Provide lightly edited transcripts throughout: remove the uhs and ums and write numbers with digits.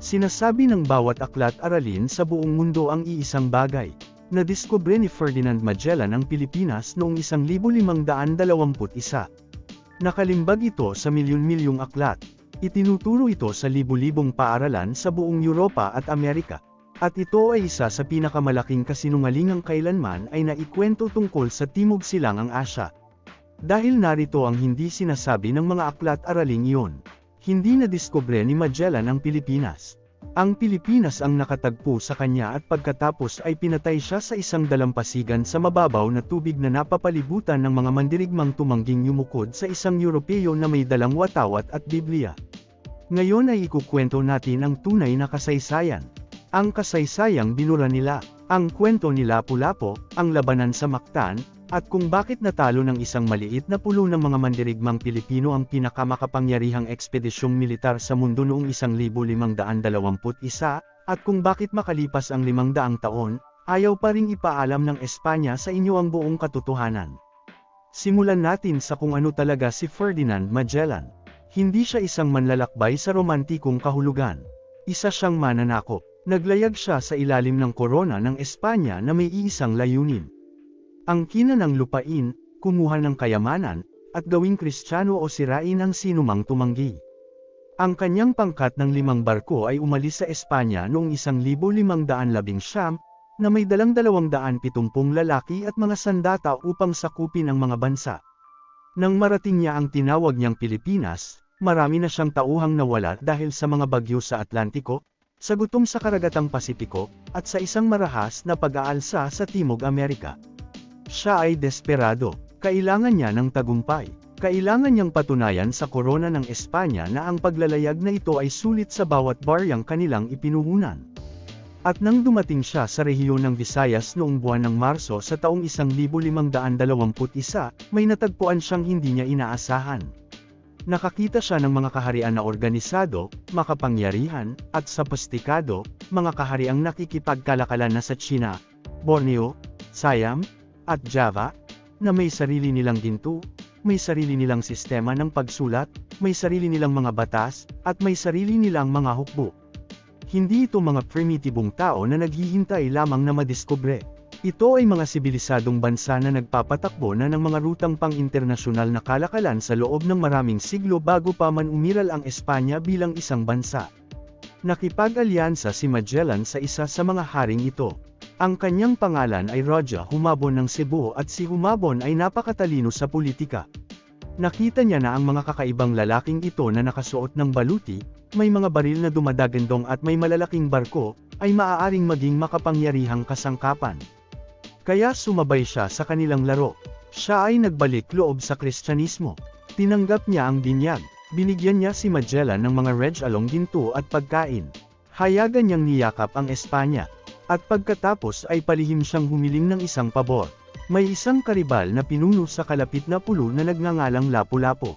Sinasabi ng bawat aklat-aralin sa buong mundo ang iisang bagay. Nadiskubre ni Ferdinand Magellan ang Pilipinas noong 1521. Nakalimbag ito sa milyon-milyong aklat. Itinuturo ito sa libu-libong paaralan sa buong Europa at Amerika. At ito ay isa sa pinakamalaking kasinungalingang kailanman ay naikwento tungkol sa Timog Silangang Asya. Dahil narito ang hindi sinasabi ng mga aklat-araling iyon. Hindi nadiskubre ni Magellan ang Pilipinas. Ang Pilipinas ang nakatagpo sa kanya at pagkatapos ay pinatay siya sa isang dalampasigan sa mababaw na tubig na napapalibutan ng mga mandirigmang tumangging yumukod sa isang Europeo na may dalang watawat at Biblia. Ngayon ay ikukwento natin ang tunay na kasaysayan. Ang kasaysayang binura nila, ang kwento ni Lapu-Lapu, ang labanan sa Mactan, at kung bakit natalo ng isang maliit na pulo ng mga mandirigmang Pilipino ang pinakamakapangyarihang ekspedisyong militar sa mundo noong 1521, at kung bakit makalipas ang 500 taon, ayaw pa ring ipaalam ng Espanya sa inyo ang buong katotohanan. Simulan natin sa kung ano talaga si Ferdinand Magellan. Hindi siya isang manlalakbay sa romantikong kahulugan. Isa siyang mananakop. Naglayag siya sa ilalim ng korona ng Espanya na may iisang layunin. Angkinin ng lupain, kumuha ng kayamanan, at gawing Kristiyano o sirain ang sinumang tumanggi. Ang kanyang pangkat ng 5 barko ay umalis sa Espanya noong 1519 na may dalang 270 lalaki at mga sandata upang sakupin ang mga bansa. Nang marating niya ang tinawag niyang Pilipinas, marami na siyang tauhang nawala dahil sa mga bagyo sa Atlantiko, sa gutom sa karagatang Pasipiko, at sa isang marahas na pag-aalsa sa Timog Amerika. Siya ay desperado, kailangan niya ng tagumpay. Kailangan niyang patunayan sa korona ng Espanya na ang paglalayag na ito ay sulit sa bawat baryang kanilang ipinuhunan. At nang dumating siya sa rehiyon ng Visayas noong buwan ng Marso sa taong 1521, may natagpuan siyang hindi niya inaasahan. Nakakita siya ng mga kaharian na organisado, makapangyarihan, at sophisticado, mga kahariang nakikipagkalakalan na sa China, Borneo, Siam, at Java, na may sarili nilang ginto, may sarili nilang sistema ng pagsulat, may sarili nilang mga batas, at may sarili nilang mga hukbo. Hindi ito mga primitibong tao na naghihintay lamang na madiskubre. Ito ay mga sibilisadong bansa na nagpapatakbo na ng mga rutang pang-internasyonal na kalakalan sa loob ng maraming siglo bago pa man umiral ang Espanya bilang isang bansa. Nakipag-alyansa si Magellan sa isa sa mga haring ito. Ang kanyang pangalan ay Raja Humabon ng Cebu at si Humabon ay napakatalino sa politika. Nakita niya na ang mga kakaibang lalaking ito na nakasuot ng baluti, may mga baril na dumadagandong at may malalaking barko, ay maaaring maging makapangyarihang kasangkapan. Kaya sumabay siya sa kanilang laro. Siya ay nagbalik loob sa Kristyanismo. Tinanggap niya ang binyag. Binigyan niya si Magellan ng mga regalong ginto at pagkain. Hayagan niyang niyakap ang Espanya. At pagkatapos ay palihim siyang humiling ng isang pabor. May isang karibal na pinuno sa kalapit na pulo na nagngangalang Lapu-Lapu.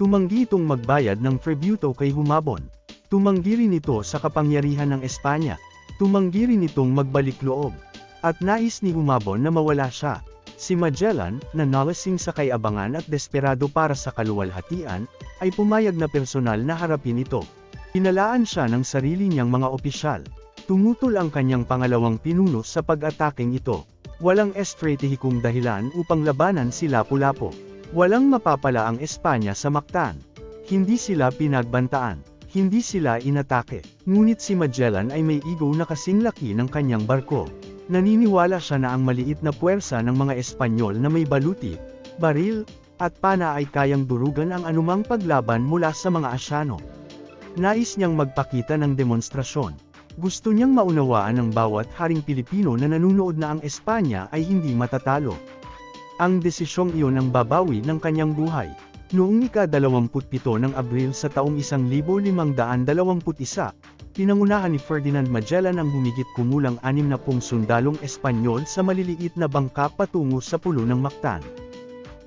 Tumanggi itong magbayad ng tributo kay Humabon. Tumanggi rin ito sa kapangyarihan ng Espanya. Tumanggi rin itong magbalik loob. At nais ni Humabon na mawala siya. Si Magellan, na nalasing sa kayabangan at desperado para sa kaluwalhatian, ay pumayag na personal na harapin ito. Pinalaan siya ng sarili niyang mga opisyal. Tumutol ang kanyang pangalawang pinuno sa pag-ataking ito. Walang estratehikong dahilan upang labanan si Lapu-Lapu. Walang mapapala ang Espanya sa Mactan. Hindi sila pinagbantaan. Hindi sila inatake. Ngunit si Magellan ay may ego na kasing laki ng kanyang barko. Naniniwala siya na ang maliit na puwersa ng mga Espanyol na may baluti, baril, at pana ay kayang durugan ang anumang paglaban mula sa mga Asyano. Nais niyang magpakita ng demonstrasyon. Gusto niyang maunawaan ng bawat haring Pilipino na nanunood na ang Espanya ay hindi matatalo. Ang desisyong iyon ang babawi ng kanyang buhay. Noong ika-27 ng Abril sa taong 1521, pinangunahan ni Ferdinand Magellan ang humigit kumulang 60 sundalong Espanyol sa maliliit na bangka patungo sa pulo ng Mactan.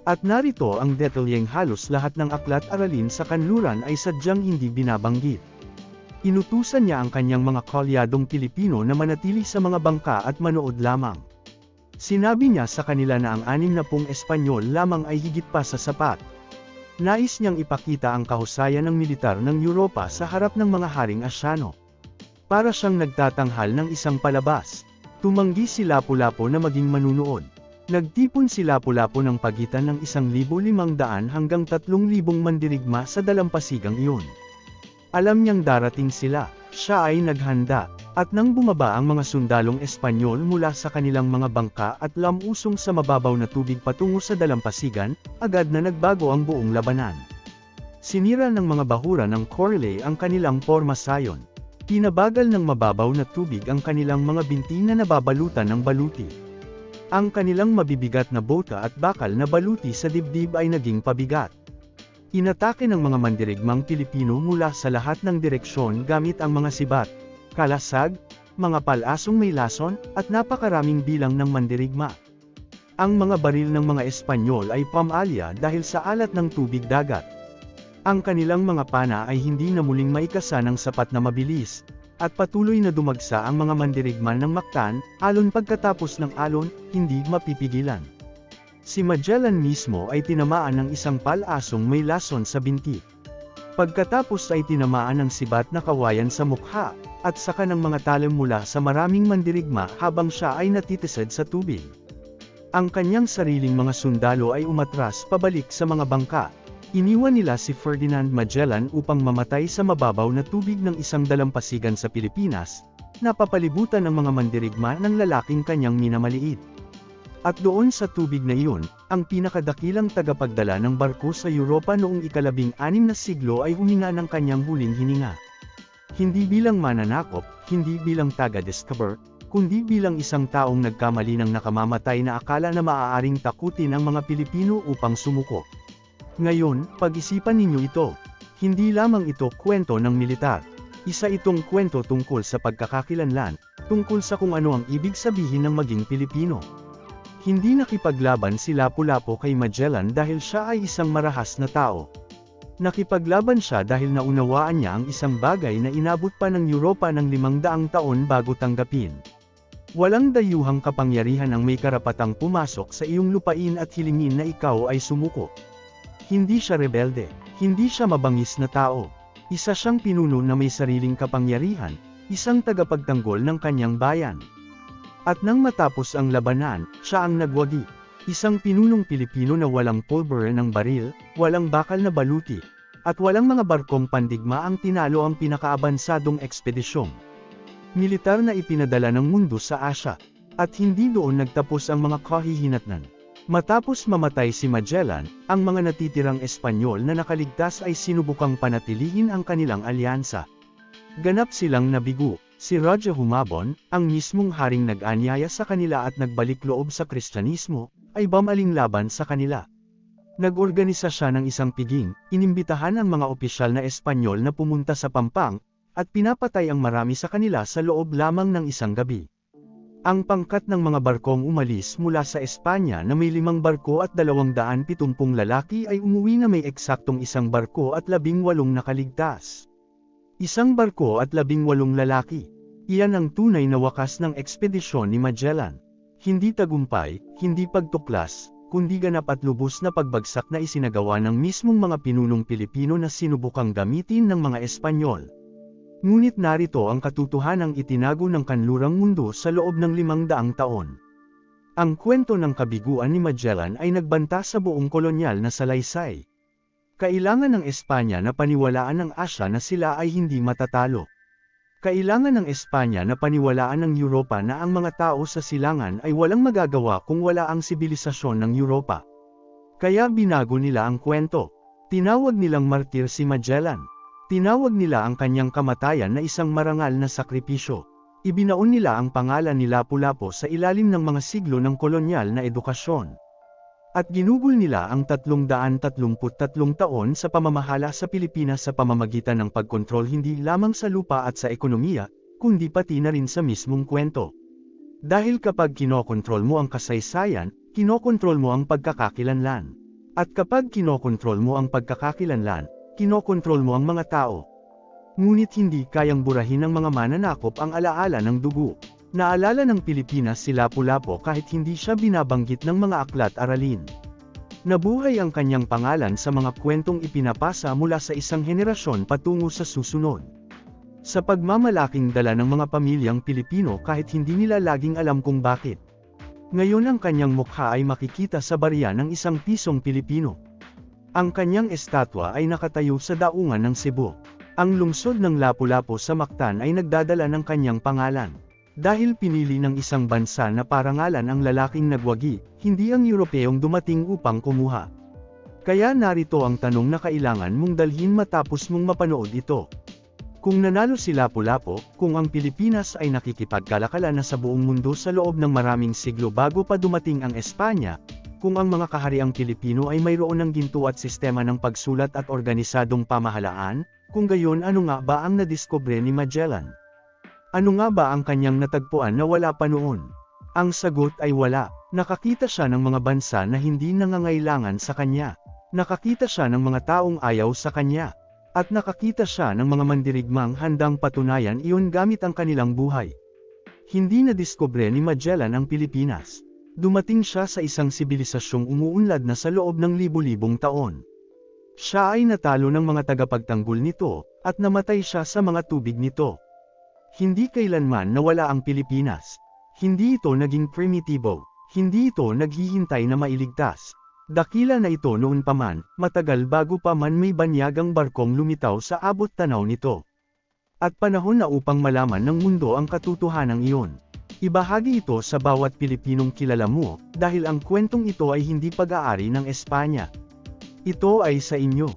At narito ang detalyeng halos lahat ng aklat-aralin sa kanluran ay sadyang hindi binabanggit. Inutusan niya ang kanyang mga kalyadong Pilipino na manatili sa mga bangka at manood lamang. Sinabi niya sa kanila na ang 60 Espanyol lamang ay higit pa sa sapat. Nais niyang ipakita ang kahusayan ng militar ng Europa sa harap ng mga haring Asyano. Para siyang nagtatanghal ng isang palabas. Tumanggi si Lapu-Lapu na maging manunood. Nagtipon si Lapu-Lapu ng pagitan ng 1,500 hanggang 3,000 mandirigma sa dalampasigang iyon. Alam niyang darating sila, siya ay naghanda, at nang bumaba ang mga sundalong Espanyol mula sa kanilang mga bangka at lamusong sa mababaw na tubig patungo sa dalampasigan, agad na nagbago ang buong labanan. Sinira ng mga bahura ng Corley ang kanilang pormasayon. Pinabagal ng mababaw na tubig ang kanilang mga binti na nababalutan ng baluti. Ang kanilang mabibigat na bota at bakal na baluti sa dibdib ay naging pabigat. Inatake ng mga mandirigmang Pilipino mula sa lahat ng direksyon gamit ang mga sibat, kalasag, mga palasong may lason, at napakaraming bilang ng mandirigma. Ang mga baril ng mga Espanyol ay pamalya dahil sa alat ng tubig dagat. Ang kanilang mga pana ay hindi na muling maikasa ng sapat na mabilis, at patuloy na dumagsa ang mga mandirigma ng Mactan, alon pagkatapos ng alon, hindi mapipigilan. Si Magellan mismo ay tinamaan ng isang palasong may lason sa binti. Pagkatapos ay tinamaan ng sibat na kawayan sa mukha, at saka ng mga talim mula sa maraming mandirigma habang siya ay natitisad sa tubig. Ang kanyang sariling mga sundalo ay umatras pabalik sa mga bangka. Iniwan nila si Ferdinand Magellan upang mamatay sa mababaw na tubig ng isang dalampasigan sa Pilipinas, napapalibutan ng mga mandirigma ng lalaking kanyang minamaliit. At doon sa tubig na iyon, ang pinakadakilang tagapagdala ng barko sa Europa noong ika-16 na siglo ay huminga ng kanyang huling hininga. Hindi bilang mananakop, hindi bilang taga-discover, kundi bilang isang taong nagkamali ng nakamamatay na akala na maaaring takutin ang mga Pilipino upang sumuko. Ngayon, pag-isipan ninyo ito. Hindi lamang ito kwento ng militar. Isa itong kwento tungkol sa pagkakakilanlan, tungkol sa kung ano ang ibig sabihin ng maging Pilipino. Hindi nakipaglaban si Lapu-Lapu kay Magellan dahil siya ay isang marahas na tao. Nakipaglaban siya dahil naunawaan niya ang isang bagay na inabot pa ng Europa ng 500 taon bago tanggapin. Walang dayuhang kapangyarihan ang may karapatang pumasok sa iyong lupain at hilingin na ikaw ay sumuko. Hindi siya rebelde, hindi siya mabangis na tao. Isa siyang pinuno na may sariling kapangyarihan, isang tagapagtanggol ng kanyang bayan. At nang matapos ang labanan, siya ang nagwagi. Isang pinunong Pilipino na walang pulbere ng baril, walang bakal na baluti, at walang mga barkong pandigma ang tinalo ang pinakaabansadong ekspedisyong militar na ipinadala ng mundo sa Asya. At hindi doon nagtapos ang mga kahihinatnan. Matapos mamatay si Magellan, ang mga natitirang Espanyol na nakaligtas ay sinubukang panatilihin ang kanilang alyansa. Ganap silang nabigo. Si Raja Humabon, ang mismong haring nag-anyaya sa kanila at nagbalik loob sa Kristyanismo, ay bumaling laban sa kanila. Nag-organisa siya ng isang piging, inimbitahan ang mga opisyal na Espanyol na pumunta sa Pampang, at pinapatay ang marami sa kanila sa loob lamang ng isang gabi. Ang pangkat ng mga barkong umalis mula sa Espanya na may 5 barko at 270 lalaki ay umuwi na may eksaktong 1 barko at 18 nakaligtas. 1 barko at 18 lalaki. Iyan ang tunay na wakas ng ekspedisyon ni Magellan. Hindi tagumpay, hindi pagtuklas, kundi ganap at lubos na pagbagsak na isinagawa ng mismong mga pinunong Pilipino na sinubukang gamitin ng mga Espanyol. Ngunit narito ang katotohanang itinago ng kanlurang mundo sa loob ng 500 taon. Ang kwento ng kabiguan ni Magellan ay nagbanta sa buong kolonyal na salaysay. Kailangan ng Espanya na paniwalaan ng Asya na sila ay hindi matatalo. Kailangan ng Espanya na paniwalaan ng Europa na ang mga tao sa silangan ay walang magagawa kung wala ang sibilisasyon ng Europa. Kaya binago nila ang kwento. Tinawag nilang martir si Magellan. Tinawag nila ang kanyang kamatayan na isang marangal na sakripisyo. Ibinaon nila ang pangalan ni Lapu-Lapu sa ilalim ng mga siglo ng kolonyal na edukasyon. At ginugol nila ang 333 taon sa pamamahala sa Pilipinas sa pamamagitan ng pagkontrol hindi lamang sa lupa at sa ekonomiya, kundi pati na rin sa mismong kwento. Dahil kapag kinokontrol mo ang kasaysayan, kinokontrol mo ang pagkakakilanlan. At kapag kinokontrol mo ang pagkakakilanlan, kinokontrol mo ang mga tao. Ngunit hindi kayang burahin ng mga mananakop ang alaala ng dugo. Naalala ng Pilipinas si Lapu-Lapu kahit hindi siya binabanggit ng mga aklat aralin. Nabuhay ang kanyang pangalan sa mga kwentong ipinapasa mula sa isang henerasyon patungo sa susunod. Sa pagmamalaking dala ng mga pamilyang Pilipino kahit hindi nila laging alam kung bakit. Ngayon ang kanyang mukha ay makikita sa barya ng isang pisong Pilipino. Ang kanyang estatwa ay nakatayo sa daungan ng Cebu. Ang lungsod ng Lapu-Lapu sa Mactan ay nagdadala ng kanyang pangalan. Dahil pinili ng isang bansa na parangalan ang lalaking nagwagi, hindi ang Europeyong dumating upang kumuha. Kaya narito ang tanong na kailangan mong dalhin matapos mong mapanood ito. Kung nanalo si Lapu-Lapu, kung ang Pilipinas ay nakikipagkalakalan na sa buong mundo sa loob ng maraming siglo bago pa dumating ang Espanya, kung ang mga kahariang Pilipino ay mayroon ng ginto at sistema ng pagsulat at organisadong pamahalaan, kung gayon ano nga ba ang nadiskubre ni Magellan? Ano nga ba ang kanyang natagpuan na wala pa noon? Ang sagot ay wala. Nakakita siya ng mga bansa na hindi nangangailangan sa kanya. Nakakita siya ng mga taong ayaw sa kanya. At nakakita siya ng mga mandirigmang handang patunayan iyon gamit ang kanilang buhay. Hindi nadiskubre ni Magellan ang Pilipinas. Dumating siya sa isang sibilisasyong umuunlad na sa loob ng libu-libong taon. Siya ay natalo ng mga tagapagtanggol nito, at namatay siya sa mga tubig nito. Hindi kailanman nawala ang Pilipinas. Hindi ito naging primitibo. Hindi ito naghihintay na mailigtas. Dakila na ito noon pa man, matagal bago pa man may banyagang barkong lumitaw sa abot tanaw nito. At panahon na upang malaman ng mundo ang katotohanan iyon. Ibahagi ito sa bawat Pilipinong kilala mo, dahil ang kwentong ito ay hindi pag-aari ng Espanya. Ito ay sa inyo.